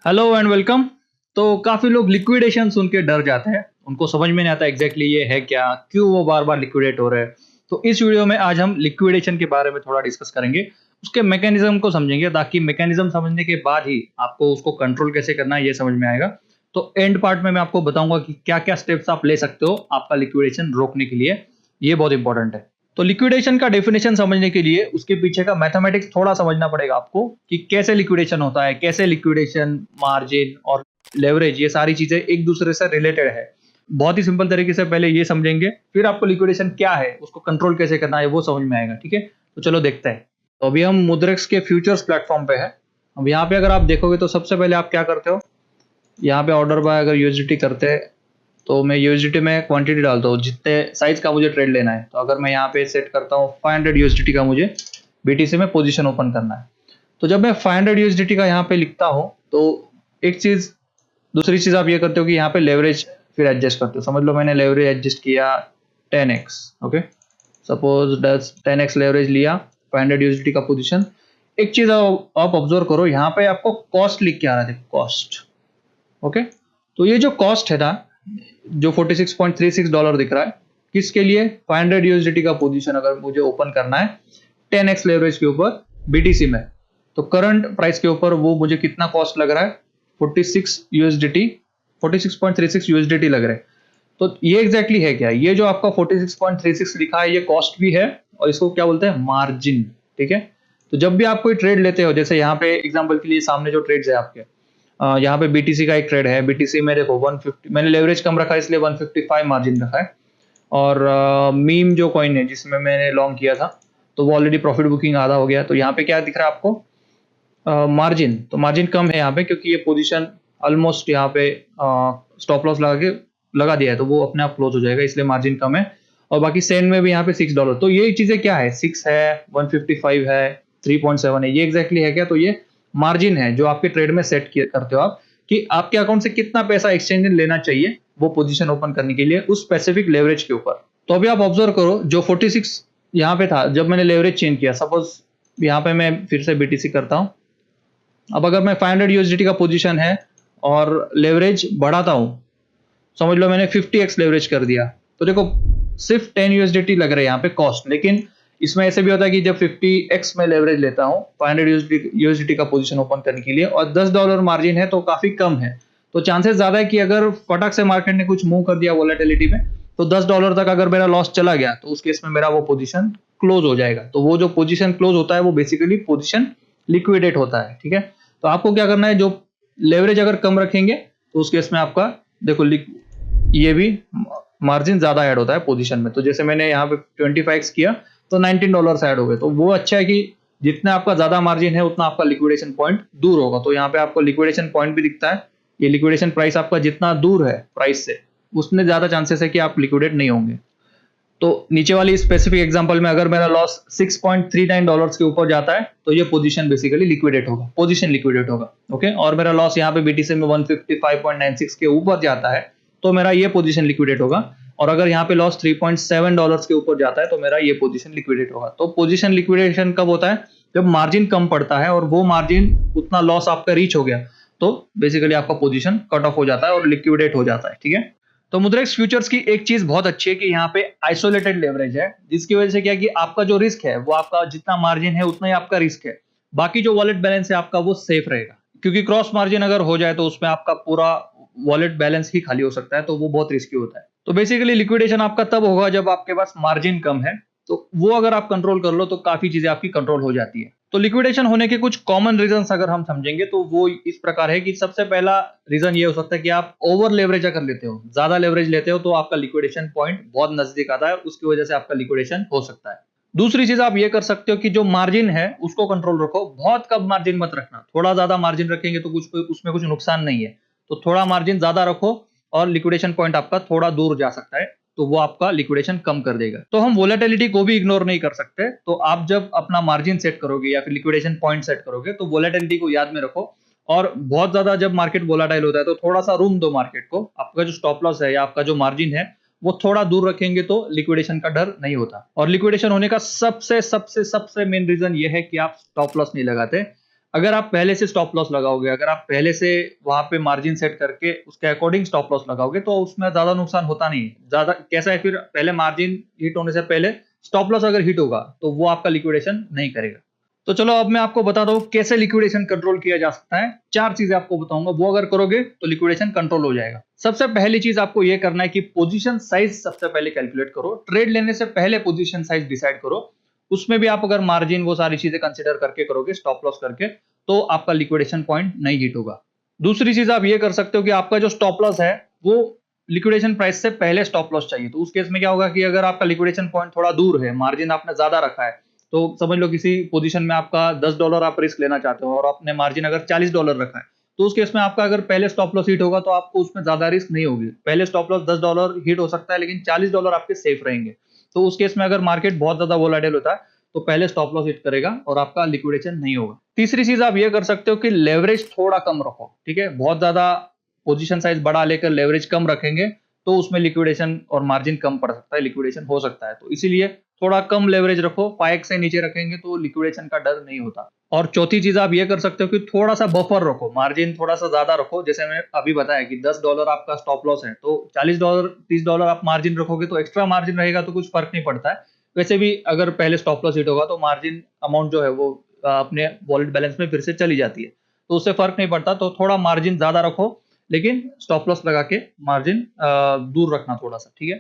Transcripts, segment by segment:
Hello and welcome. तो काफी लोग लिक्विडेशन सुन के डर जाते हैं, उनको समझ में नहीं आता एग्जैक्टली ये है क्या, क्यों वो बार बार लिक्विडेट हो रहे हैं। तो इस वीडियो में आज हम लिक्विडेशन के बारे में थोड़ा डिस्कस करेंगे, उसके मैकेनिज्म को समझेंगे, ताकि मैकेनिज्म समझने के बाद ही आपको उसको कंट्रोल कैसे करना है ये समझ में आएगा। तो एंड पार्ट में मैं आपको बताऊंगा कि क्या क्या स्टेप्स आप ले सकते हो आपका लिक्विडेशन रोकने के लिए। ये बहुत इंपॉर्टेंट है। तो लिक्विडेशन का डेफिनेशन समझने के लिए उसके पीछे का मैथमेटिक्स थोड़ा समझना पड़ेगा आपको, कि कैसे लिक्विडेशन होता है, कैसे लिक्विडेशन, मार्जिन और लेवरेज, ये सारी चीजें एक दूसरे से रिलेटेड है। बहुत ही सिंपल तरीके से पहले ये समझेंगे, फिर आपको लिक्विडेशन क्या है, उसको कंट्रोल कैसे करना है वो समझ में आएगा। ठीक है, तो चलो देखते हैं। तो अभी हम मुद्रेक्स के फ्यूचर्स प्लेटफॉर्म पे है। अब यहाँ पे अगर आप देखोगे तो सबसे पहले आप क्या करते हो, यहाँ पे ऑर्डर बाय अगर यूएसडीटी करते हैं तो मैं यूएसडीटी में क्वांटिटी डालता हूँ जितने साइज का मुझे ट्रेड लेना है। तो अगर मैं यहाँ पे सेट करता हूँ 500 यूएसडीटी का, मुझे बीटीसी में पोजीशन ओपन करना है। तो जब मैं 500 यूएसडीटी का यहाँ पे लिखता हूँ तो एक चीज, दूसरी चीज आप ये करते हो कि यहाँ पे लेवरेज फिर एडजस्ट करते हो। समझ लो मैंने लेवरेज एडजस्ट किया 10x। Okay, suppose 10x leverage लिया 500 यूएसडीटी का पोजीशन। एक चीज आप ऑब्जर्व करो, यहाँ पे आपको कॉस्ट लिख के आ रहा है, कॉस्ट। ओके, तो ये जो कॉस्ट है ना, जो $46.36 दिख रहा है, किसके लिए? 500 यूएसडीटी का पोजीशन अगर मुझे ओपन करना है 10x लेवरेज के ऊपर बीटीसी में, तो करंट प्राइस के ऊपर वो मुझे कितना कॉस्ट लग रहा है? 46 यूएसडीटी, 46.36 यूएसडीटी लग रहा है। तो ये एग्जैक्टली है क्या? ये जो आपका 46.36 लिखा है ये कॉस्ट भी है, और इसको क्या बोलते हैं? मार्जिन। ठीक है, तो जब भी आप कोई ट्रेड लेते हो, जैसे यहाँ पे एग्जांपल के लिए सामने जो ट्रेड्स है आपके, यहाँ पे बीटीसी का एक ट्रेड है। बीटीसी में देखो 150, मैंने लेवरेज कम रखा है इसलिए 155 मार्जिन रखा है। और मीम जो कॉइन है जिसमें मैंने लॉन्ग किया था, तो वो ऑलरेडी प्रॉफिट बुकिंग आधा हो गया। तो यहाँ पे क्या दिख रहा है आपको? मार्जिन। तो मार्जिन कम है यहाँ पे, क्योंकि ये पोजीशन ऑलमोस्ट यहाँ पे स्टॉप लॉस लगा दिया है, तो वो अपने आप क्लोज हो जाएगा, इसलिए मार्जिन कम है। और बाकी सेंड में भी यहाँ पे $6। तो ये चीजें क्या है? 6 है, 155 है, 3.7 है, ये एग्जैक्टली है क्या? तो ये मार्जिन है जो आपके ट्रेड में सेट करते हो आप, कि आपके अकाउंट से कितना पैसा एक्सचेंज में लेना चाहिए वो पोजीशन ओपन करने के लिए उस स्पेसिफिक लेवरेज के ऊपर। तो अभी आप ऑब्जर्व करो, जो 46 यहाँ पे था जब मैंने लेवरेज चेंज किया, सपोज यहाँ पे मैं फिर से बीटीसी करता हूँ। अब अगर मैं 500 यूएसडीटी का पोजीशन है और लेवरेज बढ़ाता हूँ, समझ लो मैंने 50x लेवरेज कर दिया, तो देखो सिर्फ 10 यूएसडीटी लग रहा है यहाँ पे कॉस्ट। लेकिन इसमें ऐसे भी होता है कि जब 50x में लेवरेज लेता हूँ 500 यूएसडीटी का पोजीशन ओपन करने के लिए, और $10 मार्जिन है, तो काफी कम है। तो चांसेस ज्यादा है कि अगर फटक से मार्केट ने कुछ मूव कर दिया वोलेटिलिटी में, तो $10 तक अगर मेरा लॉस चला गया, तो उस केस में मेरा वो पोजीशन क्लोज हो जाएगा। तो वो जो पोजीशन क्लोज होता है वो बेसिकली पोजीशन लिक्विडेट होता है। ठीक है, तो आपको क्या करना है, जो लेवरेज अगर कम रखेंगे तो उस केस में आपका देखो ये भी मार्जिन ज्यादा ऐड होता है पोजीशन में। तो जैसे मैंने यहाँ पे 25x किया तो $19 ऐड हो गए। तो वो अच्छा है कि जितना आपका ज्यादा मार्जिन है उतना आपका लिक्विडेशन पॉइंट दूर होगा। तो यहाँ पे आपको लिक्विडेशन पॉइंट भी दिखता है। ये लिक्विडेशन प्राइस आपका जितना दूर है प्राइस से, उसमें ज्यादा चांसेस है कि आप लिक्विडेट नहीं होंगे। तो नीचे वाली स्पेसिफिक एग्जांपल में अगर मेरा लॉस $6.39 के ऊपर जाता है, तो ये पोजीशन बेसिकली लिक्विडेट होगा, पोजीशन लिक्विडेट होगा। ओके, और मेरा लॉस यहाँ पे बीटीसी में 155.96 के ऊपर जाता है, तो मेरा ये पोजीशन लिक्विडेट होगा। और अगर यहाँ पे लॉस $3.7 के ऊपर जाता है, तो मेरा ये पोजीशन लिक्विडेट होगा। तो पोजीशन लिक्विडेशन कब होता है? जब मार्जिन कम पड़ता है और वो मार्जिन उतना लॉस आपका रीच हो गया, तो बेसिकली आपका पोजीशन कट ऑफ हो जाता है और लिक्विडेट हो जाता है। ठीक है, तो मुद्रेक्स फ्यूचर्स की एक चीज बहुत अच्छी है कि यहाँ पे आइसोलेटेड लेवरेज है, जिसकी वजह से क्या कि आपका जो रिस्क है वो आपका जितना मार्जिन है उतना ही आपका रिस्क है। बाकी जो वॉलेट बैलेंस है आपका वो सेफ रहेगा, क्योंकि क्रॉस मार्जिन अगर हो जाए तो उसमें आपका पूरा वॉलेट बैलेंस ही खाली हो सकता है, तो वो बहुत रिस्की होता है। तो बेसिकली लिक्विडेशन आपका तब होगा जब आपके पास मार्जिन कम है, तो वो अगर आप कंट्रोल कर लो तो काफी चीजें आपकी कंट्रोल हो जाती है। तो लिक्विडेशन होने के कुछ कॉमन रीजंस अगर हम समझेंगे तो वो इस प्रकार है कि सबसे पहला रीजन ये हो सकता है कि आप ओवर लेवरेज अगर लेते हो, ज्यादा लेवरेज लेते हो, तो आपका लिक्विडेशन पॉइंट बहुत नजदीक आता है, उसकी वजह से आपका लिक्विडेशन हो सकता है। दूसरी चीज आप ये कर सकते हो कि जो मार्जिन है उसको कंट्रोल रखो, बहुत कम मार्जिन मत रखना। थोड़ा ज्यादा मार्जिन रखेंगे तो उसमें कुछ नुकसान नहीं है, तो थोड़ा मार्जिन ज्यादा रखो और लिक्विडेशन पॉइंट आपका थोड़ा दूर जा सकता है, तो वो आपका लिक्विडेशन कम कर देगा। तो हम वोलेटिलिटी को भी इग्नोर नहीं कर सकते। तो आप जब अपना मार्जिन सेट करोगे या फिर लिक्विडेशन पॉइंट सेट करोगे, तो वोलेटिलिटी को याद में रखो। और बहुत ज्यादा जब मार्केट वोलाटाइल होता है तो थोड़ा सा रूम दो मार्केट को। आपका जो स्टॉप लॉस है या आपका जो मार्जिन है वो थोड़ा दूर रखेंगे तो लिक्विडेशन का डर नहीं होता। और लिक्विडेशन होने का सबसे सबसे सबसे मेन रीजन ये है कि आप स्टॉप लॉस नहीं लगाते। अगर आप पहले से स्टॉप लॉस लगाओगे, अगर आप पहले से वहां पे मार्जिन सेट करके उसके अकॉर्डिंग स्टॉप लॉस लगाओगे तो उसमें ज्यादा नुकसान होता नहीं है। ज्यादा कैसा है, फिर पहले मार्जिन हिट होने से पहले स्टॉप लॉस अगर हिट होगा तो वो आपका लिक्विडेशन नहीं करेगा। तो चलो अब मैं आपको बताता हूँ कैसे लिक्विडेशन कंट्रोल किया जा सकता है। 4 चीजें आपको बताऊंगा, वो अगर करोगे तो लिक्विडेशन कंट्रोल हो जाएगा। सबसे पहली चीज आपको ये करना है कि पोजीशन साइज सबसे पहले कैलकुलेट करो। ट्रेड लेने से पहले पोजीशन साइज डिसाइड करो। उसमें भी आप अगर मार्जिन वो सारी चीजें कंसिडर करके करोगे, स्टॉप लॉस करके, तो आपका लिक्विडेशन पॉइंट नहीं हिट होगा। दूसरी चीज आप ये कर सकते हो कि आपका जो स्टॉप लॉस है वो लिक्विडेशन प्राइस से पहले स्टॉप लॉस चाहिए। तो उस केस में क्या होगा कि अगर आपका लिक्विडेशन पॉइंट थोड़ा दूर है, मार्जिन आपने ज्यादा रखा है, तो समझ लो किसी पोजीशन में आपका $10 आप रिस्क लेना चाहते हो और आपने मार्जिन अगर $40 रखा है, तो उस केस में आपका अगर पहले स्टॉप लॉस हिट होगा तो आपको उसमें ज्यादा रिस्क नहीं होगी। पहले स्टॉप लॉस $10 हिट हो सकता है लेकिन $40 आपके सेफ रहेंगे। तो उस केस में अगर मार्केट बहुत ज्यादा वोलाटाइल होता है तो पहले स्टॉप लॉस हिट करेगा और आपका लिक्विडेशन नहीं होगा। तीसरी चीज आप ये कर सकते हो कि लेवरेज थोड़ा कम रखो। ठीक है, बहुत ज्यादा पोजीशन साइज बड़ा लेकर लेवरेज कम रखेंगे तो उसमें लिक्विडेशन और मार्जिन कम पड़ सकता है, लिक्विडेशन हो सकता है। तो इसीलिए थोड़ा कम लेवरेज रखो। 5x से नीचे रखेंगे तो लिक्विडेशन का डर नहीं होता। और चौथी चीज आप ये कर सकते हो कि थोड़ा सा बफर रखो, मार्जिन थोड़ा सा ज्यादा रखो। जैसे मैं अभी बताया कि $10 आपका स्टॉप लॉस है तो $40 $30 आप मार्जिन रखोगे तो एक्स्ट्रा मार्जिन रहेगा तो कुछ फर्क नहीं पड़ता है। वैसे भी अगर पहले स्टॉप लॉस हिट होगा तो मार्जिन अमाउंट जो है वो अपने वॉलेट बैलेंस में फिर से चली जाती है, तो उससे फर्क नहीं पड़ता। तो थोड़ा मार्जिन ज्यादा रखो लेकिन स्टॉप लॉस लगा के मार्जिन दूर रखना थोड़ा सा। ठीक है,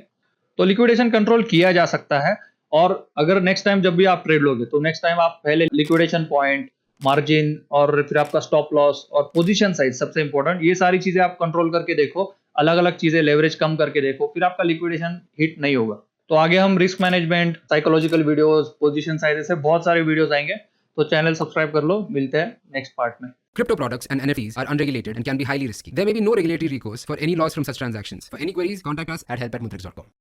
तो लिक्विडेशन कंट्रोल किया जा सकता है। और अगर नेक्स्ट टाइम जब भी आप ट्रेड लोगे तो नेक्स्ट टाइम आप पहले लिक्विडेशन पॉइंट, मार्जिन और फिर आपका स्टॉप लॉस और पोजीशन साइज सबसे इंपॉर्टेंट, ये सारी चीजें आप कंट्रोल करके देखो। अलग अलग चीजें लेवरेज कम करके देखो, फिर आपका लिक्विडेशन हिट नहीं होगा। तो आगे हम risk management, psychological videos, position size, ऐसे बहुत सारे वीडियोस आएंगे। तो चैनल सब्सक्राइब कर लो, मिलते हैं नेक्स्ट पार्ट में। Crypto products and NFTs are unregulated and can be highly risky. There may be no regulatory recourse for any loss from such transactions. For any queries, contact us at help@mutrex.com.